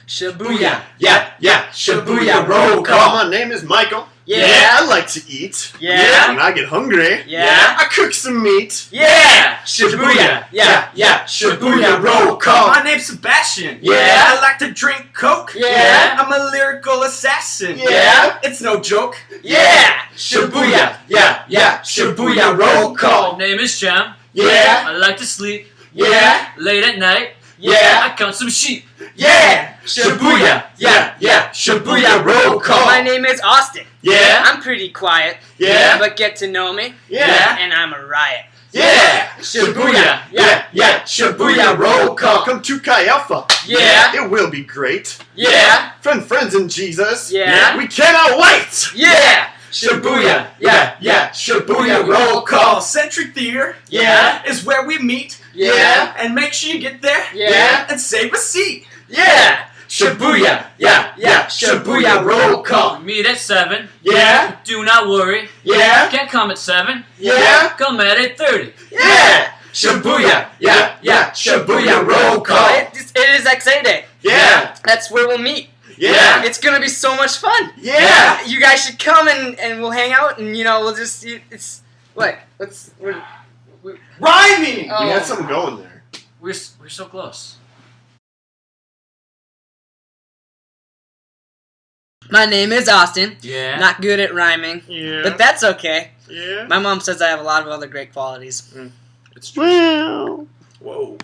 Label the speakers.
Speaker 1: Shibuya.
Speaker 2: Yeah.
Speaker 1: Shibuya roll call.
Speaker 2: My name is Michael.
Speaker 1: Yeah.
Speaker 2: I like to eat.
Speaker 1: Yeah.
Speaker 2: When I get hungry.
Speaker 1: Yeah.
Speaker 2: I cook some meat.
Speaker 1: Yeah. Shibuya. Yeah. Shibuya roll call.
Speaker 3: My name's Sebastian.
Speaker 1: Yeah.
Speaker 3: I like to drink Coke.
Speaker 1: Yeah.
Speaker 3: I'm a lyrical assassin.
Speaker 1: Yeah.
Speaker 3: It's no joke.
Speaker 1: Yeah. Shibuya. Yeah. Shibuya roll
Speaker 4: My
Speaker 1: call.
Speaker 4: name is Jam.
Speaker 1: Yeah.
Speaker 4: I like to sleep
Speaker 1: Yeah.
Speaker 4: late at night.
Speaker 1: Yeah.
Speaker 4: I count some sheep.
Speaker 1: Yeah. Shibuya. Yeah. Shibuya roll call.
Speaker 5: My name is Austin.
Speaker 1: Yeah.
Speaker 5: I'm pretty quiet.
Speaker 1: Yeah.
Speaker 5: But get to know me.
Speaker 1: Yeah.
Speaker 5: And I'm a riot.
Speaker 1: Yeah. Shibuya. Yeah. Shibuya roll call.
Speaker 2: Welcome to Chi Alpha.
Speaker 1: Yeah.
Speaker 2: It will be great.
Speaker 1: Yeah.
Speaker 2: Friends in Jesus.
Speaker 5: Yeah.
Speaker 2: We cannot wait.
Speaker 1: Yeah. Shibuya. Yeah. Shibuya roll call.
Speaker 3: Century Theater
Speaker 1: Yeah.
Speaker 3: is where we meet.
Speaker 1: Yeah.
Speaker 3: And make sure you get there.
Speaker 1: Yeah.
Speaker 3: And save a seat.
Speaker 1: Yeah. Shibuya. Yeah. Shibuya roll call.
Speaker 4: We meet at 7.
Speaker 1: Yeah.
Speaker 4: Do not worry.
Speaker 1: Yeah.
Speaker 4: Can't come at 7.
Speaker 1: Yeah.
Speaker 4: Come at 8:30.
Speaker 1: Yeah. Shibuya. Yeah. Shibuya roll call.
Speaker 5: It is XA Day.
Speaker 1: Yeah.
Speaker 5: That's where we'll meet.
Speaker 1: Yeah.
Speaker 5: It's gonna be so much fun.
Speaker 1: Yeah.
Speaker 5: You guys should come and we'll hang out and we'll just it's what? We're
Speaker 3: Rhyming!
Speaker 5: Oh.
Speaker 2: We had something going there.
Speaker 4: We're so close.
Speaker 5: My name is Austin.
Speaker 4: Yeah.
Speaker 5: Not good at rhyming.
Speaker 2: Yeah.
Speaker 5: But that's okay.
Speaker 2: Yeah.
Speaker 5: My mom says I have a lot of other great qualities.
Speaker 4: It's true.
Speaker 2: Whoa.